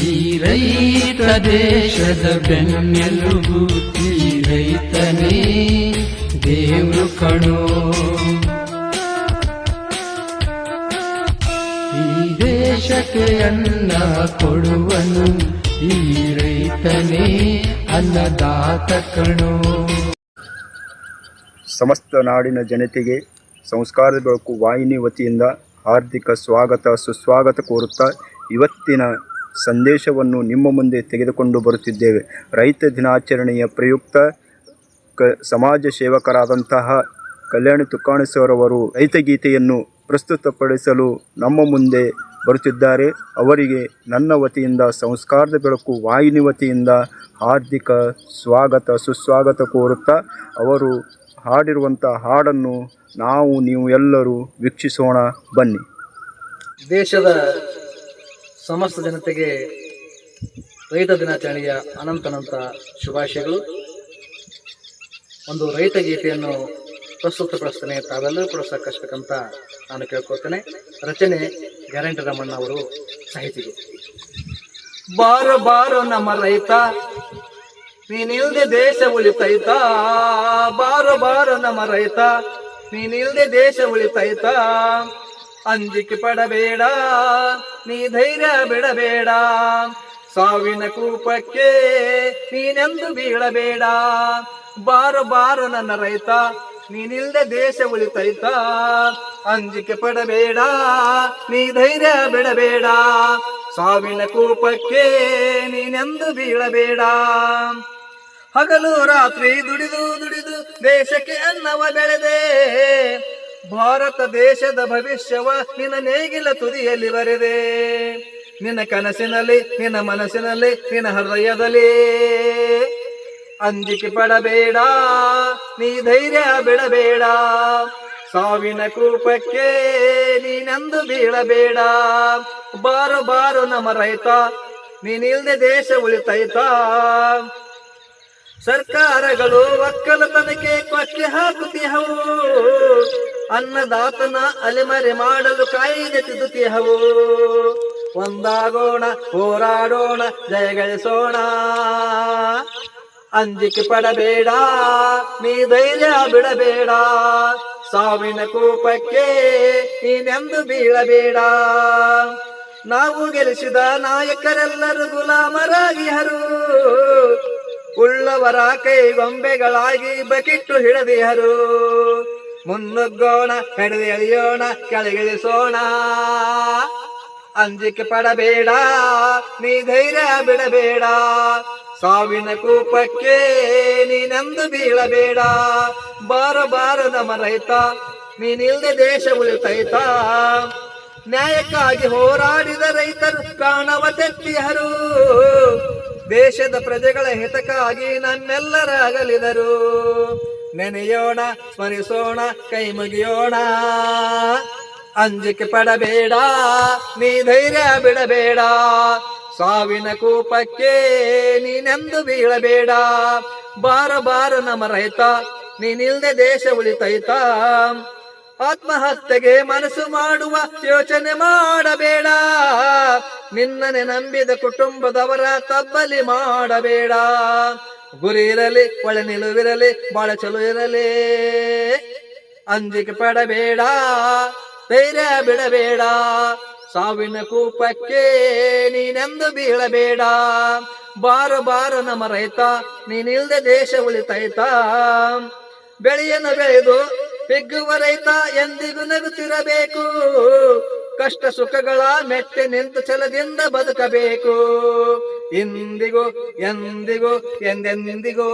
ಈ ರೈತ ದೇಶದ ಬೆನ್ನೆಲುಬು, ಈ ರೈತನೇ ದೇವ್ರು ಕಣೋ. ಈ ದೇಶಕ್ಕೆ ಅನ್ನ ಕೊಡುವನು, ಈ ರೈತನೇ ಅನ್ನದಾತ ಕಣೋ. ಸಮಸ್ತ ನಾಡಿನ ಜನತೆಗೆ ಸಂಸ್ಕಾರದ ಬೆಳಕು ವಾಹಿನಿ ವತಿಯಿಂದ ಹಾರ್ದಿಕ ಸ್ವಾಗತ ಸುಸ್ವಾಗತ ಕೋರುತ್ತಾ ಇವತ್ತಿನ ಸಂದೇಶವನ್ನು ನಿಮ್ಮ ಮುಂದೆ ತೆಗೆದುಕೊಂಡು ಬರುತ್ತಿದ್ದೇವೆ. ರೈತ ದಿನಾಚರಣೆಯ ಪ್ರಯುಕ್ತ ಸಮಾಜ ಸೇವಕರಾದಂತಹ ಕಲ್ಯಾಣಿ ತುಕಾಣಿಸರವರು ರೈತಗೀತೆಯನ್ನು ಪ್ರಸ್ತುತಪಡಿಸಲು ನಮ್ಮ ಮುಂದೆ ಬರುತ್ತಿದ್ದಾರೆ. ಅವರಿಗೆ ನನ್ನ ವತಿಯಿಂದ ಸಂಸ್ಕಾರದ ಬೆಳಕು ವಾಹಿನಿ ವತಿಯಿಂದ ಹಾರ್ದಿಕ ಸ್ವಾಗತ ಸುಸ್ವಾಗತ ಕೋರುತ್ತಾ ಅವರು ಹಾಡಿರುವಂಥ ಹಾಡನ್ನು ನೀವು ಎಲ್ಲರೂ ವೀಕ್ಷಿಸೋಣ ಬನ್ನಿ. ದೇಶದ ಸಮಸ್ತ ಜನತೆಗೆ ರೈತ ದಿನಾಚರಣೆಯ ಅನಂತ ಶುಭಾಶಯಗಳು. ಒಂದು ರೈತ ಗೀತೆಯನ್ನು ಪ್ರಸ್ತುತಪಡಿಸ್ತೇನೆ, ತಾವೆಲ್ಲರೂ ಕೂಡ ಸಾಕಷ್ಟಕ್ಕಂತ ನಾನು ಕೇಳ್ಕೊಳ್ತೇನೆ. ರಚನೆ ಗ್ಯಾರಂಟಿ ರಮಣ್ಣ ಅವರು, ಸಾಹಿತಿಗಳು. ಬಾರೋ ಬಾರೋ ನಮ್ಮ ರೈತ, ನೀನಿಲ್ದೆ ದೇಶ ಉಳಿತೈತ. ಬಾರೋ ಬಾರೋ ನಮ್ಮ ರೈತ, ನೀನಿಲ್ದೆ ದೇಶ ಉಳಿತೈತ. ಅಂಜಿಕೆ ಪಡಬೇಡ, ನೀ ಧೈರ್ಯ ಬಿಡಬೇಡ. ಸಾವಿನ ಕೂಪಕ್ಕೆ ನೀನೆಂದು ಬೀಳಬೇಡ. ಬಾರೋ ಬಾರೋ ನನ್ನ ರೈತ, ನೀನಿಲ್ದೆ ದೇಶ ಉಳಿತೈತ. ಅಂಜಿಕೆ ಪಡಬೇಡ, ನೀ ಧೈರ್ಯ ಬಿಡಬೇಡ. ಸಾವಿನ ಕೂಪಕ್ಕೆ ನೀನೆಂದು ಬೀಳಬೇಡ. ಹಗಲು ರಾತ್ರಿ ದುಡಿದು ದುಡಿದು ದೇಶಕ್ಕೆ ಅನ್ನವ ಬೆಳೆದೆ. ಭಾರತ ದೇಶದ ಭವಿಷ್ಯವ ನಿನ್ನ ನೇಗಿಲ ತುದಿಯಲ್ಲಿ ಬರೆದೆ. ನಿನ್ನ ಕನಸಿನಲ್ಲಿ, ನಿನ್ನ ಮನಸ್ಸಿನಲ್ಲಿ, ನಿನ್ನ ಹೃದಯದಲ್ಲಿ. ಅಂಜಿಕೆ ಪಡಬೇಡ, ನೀ ಧೈರ್ಯ ಬಿಡಬೇಡ. ಸಾವಿನ ಕೂಪಕ್ಕೆ ನೀನೆಂದು ಬೀಳಬೇಡ. ಬಾರೋ ಬಾರೋ ನಮ್ಮ ರೈತ, ನೀನಿಲ್ದೆ ದೇಶ ಉಳಿತೈತ. ಸರ್ಕಾರಗಳು ಒಕ್ಕಲತನಕ್ಕೆ ಕೊಕ್ಕೆ ಹಾಕುತ್ತಿಹವು. ಅನ್ನದಾತನ ಅಲೆಮರೆ ಮಾಡಲು ಕಾಯ್ದೆ ತಿದ್ದುತ್ತಿಹವು. ಒಂದಾಗೋಣ, ಹೋರಾಡೋಣ, ಜಯಗಳಿಸೋಣ. ಅಂಜಿಕೆ ಪಡಬೇಡ, ನೀ ಧೈರ್ಯ ಬಿಡಬೇಡ. ಸಾವಿನ ಕೂಪಕ್ಕೆ ನೀನೆಂದು ಬೀಳಬೇಡ. ನಾವು ಗೆಲ್ಲಿಸಿದ ನಾಯಕರೆಲ್ಲರೂ ಗುಲಾಮರಾಗಿಹರು. ಉಳ್ಳವರ ಕೈಗೊಂಬೆಗಳಾಗಿ ಬಕಿಟ್ಟು ಹಿಡದಿಹರು. ಮುನ್ನುಗ್ಗೋಣ, ಕಡಿದು ಎಳೆಯೋಣ, ಕೆಳಗಿಳಿಸೋಣ. ಅಂಜಿಕೆ ಪಡಬೇಡ, ನೀ ಧೈರ್ಯ ಬಿಡಬೇಡ. ಸಾವಿನ ಕೂಪಕ್ಕೆ ನೀನೆಂದು ಬೀಳಬೇಡ. ಬಾರೋ ಬಾರೋ ನಮ್ಮ ರೈತ, ನೀನಿಲ್ದೆ ದೇಶ ಉಳಿತೈತ. ನ್ಯಾಯಕ್ಕಾಗಿ ಹೋರಾಡಿದ ರೈತರು ಪ್ರಾಣವ ತೆತ್ತಿಹರು. ದೇಶದ ಪ್ರಜೆಗಳ ಹಿತಕ್ಕಾಗಿ ನಮ್ಮೆಲ್ಲರ ಅಗಲಿದರು. ನೆನೆಯೋಣ, ಸ್ಮರಿಸೋಣ, ಕೈ ಮುಗಿಯೋಣ. ಅಂಜಿಕೆ ಪಡಬೇಡ, ನೀ ಧೈರ್ಯ ಬಿಡಬೇಡ. ಸಾವಿನ ಕೂಪಕ್ಕೆ ನೀನೆಂದು ಬೀಳಬೇಡ. ಬಾರೋ ಬಾರೋ ನಮ್ಮ ರೈತ, ನೀನಿಲ್ದೆ ದೇಶ ಉಳಿತೈತ. ಆತ್ಮಹತ್ಯೆಗೆ ಮನಸ್ಸು ಮಾಡುವ ಯೋಚನೆ ಮಾಡಬೇಡ. ನಿನ್ನನೆ ನಂಬಿದ ಕುಟುಂಬದವರ ತಬ್ಬಲಿ ಮಾಡಬೇಡ. ಗುರಿ ಇರಲಿ, ಒಳ ನಿಲುವಿರಲಿ, ಬಾಳ ಚಲೋ ಇರಲಿ. ಅಂಜಿಕೆ ಪಡಬೇಡ, ಧೈರ್ಯ ಬಿಡಬೇಡ. ಸಾವಿನ ಕೂಪಕ್ಕೆ ನೀನೆಂದು ಬೀಳಬೇಡ. ಬಾರೋ ಬಾರೋ ನಮ್ಮ ರೈತ, ನೀನಿಲ್ದೆ ದೇಶ ಉಳಿತೈತ. ಬೆಳೆಯನ್ನು ಬೆಳೆದು ಹಿಗ್ಗುವ ರೈತ ಎಂದಿಗೂ ನಗುತ್ತಿರಬೇಕು. ಕಷ್ಟ ಸುಖಗಳ ಮೆಟ್ಟಿ ನಿಂತು ಛಲದಿಂದ ಬದುಕಬೇಕು. ಇಂದಿಗೂ ಎಂದಿಗೂ ಎಂದೆಂದಿಗೂ.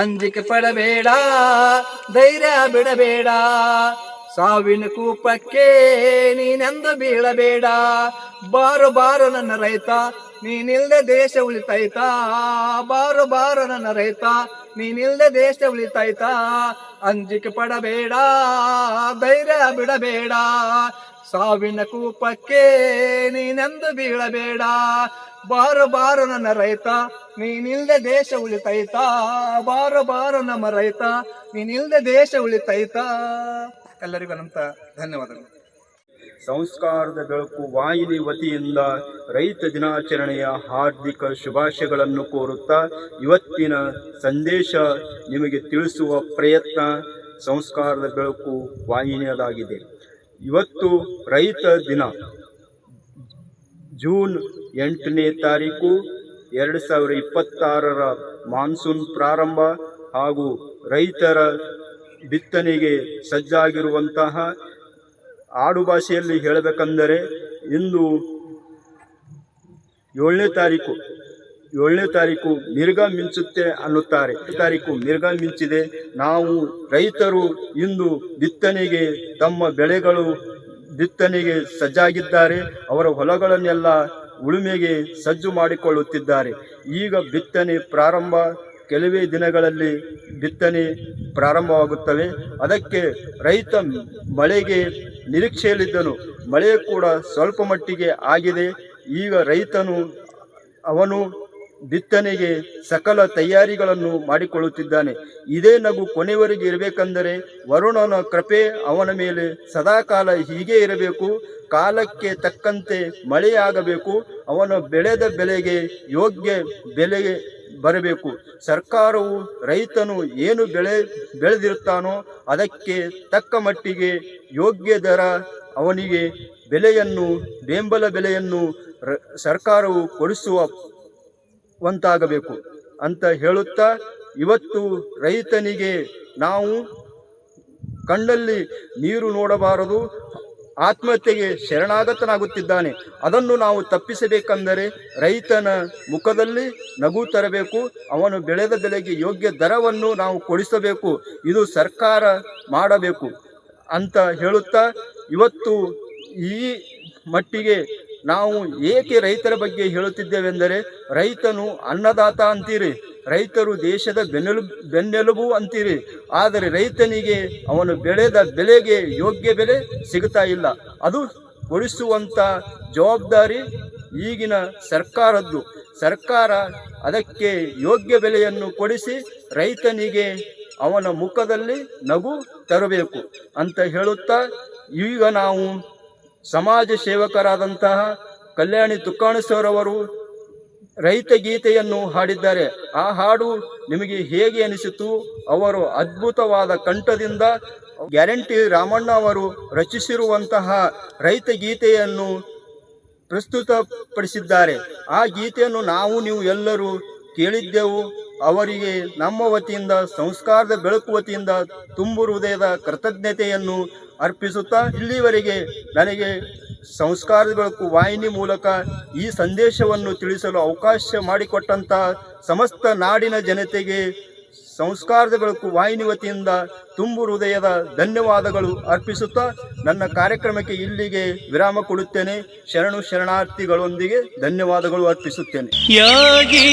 ಅಂಜಿಕೆ ಪಡಬೇಡ, ಧೈರ್ಯ ಬಿಡಬೇಡ. ಸಾವಿನ ಕೂಪಕ್ಕೆ ನೀನೆಂದು ಬೀಳಬೇಡ. ಬಾರೋ ಬಾರೋ ನನ್ನ ರೈತ, ನೀನಿಲ್ದೆ ದೇಶ ಉಳಿತೈತ. ಬಾರೋ ಬಾರೋ ನನ್ನ ರೈತ, ನೀನಿಲ್ದೆ ದೇಶ ಉಳಿತೈತ. ಅಂಜಿಕೆ ಪಡಬೇಡ, ಧೈರ್ಯ ಬಿಡಬೇಡ. ಸಾವಿನ ಕೂಪಕ್ಕೆ ನೀನೆಂದು ಬೀಳಬೇಡ. ಬಾರೋ ಬಾರೋ ನನ್ನ ರೈತ, ನೀನಿಲ್ದೆ ದೇಶ ಉಳಿತೈತ. ಬಾರೋ ಬಾರೋ ನಮ್ಮ ರೈತ, ನೀನಿಲ್ದೆ ದೇಶ ಉಳಿತೈತ. ಎಲ್ಲರಿಗೂ ಅನಂತ ಧನ್ಯವಾದಗಳು. ಸಂಸ್ಕಾರದ ಬೆಳಕು ವಾಹಿನಿ ವತಿಯಿಂದ ರೈತ ದಿನಾಚರಣೆಯ ಹಾರ್ದಿಕ ಶುಭಾಶಯಗಳನ್ನು ಕೋರುತ್ತಾ ಇವತ್ತಿನ ಸಂದೇಶ ನಿಮಗೆ ತಿಳಿಸುವ ಪ್ರಯತ್ನ ಸಂಸ್ಕಾರದ ಬೆಳಕು ವಾಹಿನಿಯದಾಗಿದೆ. ಇವತ್ತು ರೈತ ದಿನ ಜೂನ್ 8ನೇ ತಾರೀಕು 2026 ಮಾನ್ಸೂನ್ ಪ್ರಾರಂಭ ಹಾಗೂ ರೈತರ ಬಿತ್ತನೆಗೆ ಸಜ್ಜಾಗಿರುವಂತಹ ಆಡು ಭಾಷೆಯಲ್ಲಿ ಹೇಳಬೇಕೆಂದರೆ ಇಂದು 7ನೇ ತಾರೀಕು ಮಿರ್ಗ ಮಿಂಚುತ್ತೆ ಅನ್ನುತ್ತಾರೆ. ತಾರೀಕು ಮಿರ್ಗ ಮಿಂಚಿದೆ. ನಾವು ರೈತರು ಇಂದು ಬಿತ್ತನೆಗೆ ತಮ್ಮ ಬೆಳೆಗಳು ಬಿತ್ತನೆಗೆ ಸಜ್ಜಾಗಿದ್ದಾರೆ. ಅವರ ಹೊಲಗಳನ್ನೆಲ್ಲ ಉಳುಮೆಗೆ ಸಜ್ಜು ಮಾಡಿಕೊಳ್ಳುತ್ತಿದ್ದಾರೆ. ಈಗ ಬಿತ್ತನೆ ಪ್ರಾರಂಭ, ಕೆಲವೇ ದಿನಗಳಲ್ಲಿ ಬಿತ್ತನೆ ಪ್ರಾರಂಭವಾಗುತ್ತವೆ. ಅದಕ್ಕೆ ರೈತ ಮಳೆಗೆ ನಿರೀಕ್ಷೆಯಲ್ಲಿದ್ದನು. ಮಳೆ ಕೂಡ ಸ್ವಲ್ಪ ಮಟ್ಟಿಗೆ ಆಗಿದೆ. ಈಗ ರೈತನು ಅವನು ಬಿತ್ತನೆಗೆ ಸಕಲ ತಯಾರಿಗಳನ್ನು ಮಾಡಿಕೊಳ್ಳುತ್ತಿದ್ದಾನೆ. ಇದೇ ನಗು ಕೊನೆವರೆಗೆ ಇರಬೇಕೆಂದರೆ ವರುಣನ ಕೃಪೆ ಅವನ ಮೇಲೆ ಸದಾಕಾಲ ಹೀಗೆ ಇರಬೇಕು. ಕಾಲಕ್ಕೆ ತಕ್ಕಂತೆ ಮಳೆಯಾಗಬೇಕು. ಅವನು ಬೆಳೆದ ಬೆಲೆಗೆ ಯೋಗ್ಯ ಬೆಲೆ ಬರಬೇಕು. ಸರ್ಕಾರವು ರೈತನು ಏನು ಬೆಳೆದಿರುತ್ತಾನೋ ಅದಕ್ಕೆ ತಕ್ಕ ಮಟ್ಟಿಗೆ ಯೋಗ್ಯ ದರ ಅವನಿಗೆ ಬೆಲೆಯನ್ನು ಬೆಂಬಲ ಬೆಲೆಯನ್ನು ಸರ್ಕಾರವು ಕೊಡಿಸುವಂತಾಗಬೇಕು ಅಂತ ಹೇಳುತ್ತಾ, ಇವತ್ತು ರೈತನಿಗೆ ನಾವು ಕಣ್ಣಲ್ಲಿ ನೀರು ನೋಡಬಾರದು. ಆತ್ಮಹತ್ಯೆಗೆ ಶರಣಾಗತನಾಗುತ್ತಿದ್ದಾನೆ. ಅದನ್ನು ನಾವು ತಪ್ಪಿಸಬೇಕೆಂದರೆ ರೈತನ ಮುಖದಲ್ಲಿ ನಗು ತರಬೇಕು. ಅವನು ಬೆಳೆದ ಬೆಲೆಗೆ ಯೋಗ್ಯ ದರವನ್ನು ನಾವು ಕೊಡಿಸಬೇಕು. ಇದು ಸರ್ಕಾರ ಮಾಡಬೇಕು ಅಂತ ಹೇಳುತ್ತಾ, ಇವತ್ತು ಈ ಮಟ್ಟಿಗೆ ನಾವು ಏಕೆ ರೈತರ ಬಗ್ಗೆ ಹೇಳುತ್ತಿದ್ದೇವೆಂದರೆ, ರೈತನು ಅನ್ನದಾತ ಅಂತೀರಿ, ರೈತರು ದೇಶದ ಬೆನ್ನೆಲುಬು ಅಂತೀರಿ. ಆದರೆ ರೈತನಿಗೆ ಅವನು ಬೆಳೆದ ಬೆಲೆಗೆ ಯೋಗ್ಯ ಬೆಲೆ ಸಿಗುತ್ತಾ ಇಲ್ಲ. ಅದು ಕೊಡಿಸುವಂಥ ಜವಾಬ್ದಾರಿ ಈಗಿನ ಸರ್ಕಾರದ್ದು. ಸರ್ಕಾರ ಅದಕ್ಕೆ ಯೋಗ್ಯ ಬೆಲೆಯನ್ನು ಕೊಡಿಸಿ ರೈತನಿಗೆ ಅವನ ಮುಖದಲ್ಲಿ ನಗು ತರಬೇಕು ಅಂತ ಹೇಳುತ್ತಾ, ಈಗ ನಾವು ಸಮಾಜ ಸೇವಕರಾದಂತಹ ಕಲ್ಯಾಣಿ ತುಕ್ಕಾಣಸರವರು ರೈತ ಗೀತೆಯನ್ನು ಹಾಡಿದ್ದಾರೆ. ಆ ಹಾಡು ನಿಮಗೆ ಹೇಗೆ ಅನಿಸಿತು? ಅವರು ಅದ್ಭುತವಾದ ಕಂಠದಿಂದ ಗ್ಯಾರಂಟಿ ರಾಮಣ್ಣ ಅವರು ರಚಿಸಿರುವಂತಹ ರೈತ ಗೀತೆಯನ್ನು ಪ್ರಸ್ತುತಪಡಿಸಿದ್ದಾರೆ. ಆ ಗೀತೆಯನ್ನು ನೀವು ಎಲ್ಲರೂ ಕೇಳಿದ್ದೆವು. ಅವರಿಗೆ ನಮ್ಮ ವತಿಯಿಂದ, ಸಂಸ್ಕಾರದ ಬೆಳಕು ವತಿಯಿಂದ ತುಂಬು ಹೃದಯದ ಕೃತಜ್ಞತೆಯನ್ನು ಅರ್ಪಿಸುತ್ತಾ, ಇಲ್ಲಿವರೆಗೆ ನನಗೆ ಸಂಸ್ಕಾರದ ಬೆಳಕು ವಾಹಿನಿ ಮೂಲಕ ಈ ಸಂದೇಶವನ್ನು ತಿಳಿಸಲು ಅವಕಾಶ ಮಾಡಿಕೊಟ್ಟಂಥ ಸಮಸ್ತ ನಾಡಿನ ಜನತೆಗೆ ಸಂಸ್ಕಾರದ ಬೆಳಕು ವಾಹಿನಿ ವತಿಯಿಂದ ತುಂಬು ಹೃದಯದ ಧನ್ಯವಾದಗಳು ಅರ್ಪಿಸುತ್ತಾ ನನ್ನ ಕಾರ್ಯಕ್ರಮಕ್ಕೆ ಇಲ್ಲಿಗೆ ವಿರಾಮ ಕೊಡುತ್ತೇನೆ. ಶರಣಾರ್ಥಿಗಳೊಂದಿಗೆ ಧನ್ಯವಾದಗಳು ಅರ್ಪಿಸುತ್ತೇನೆ. ಯೋಗಿ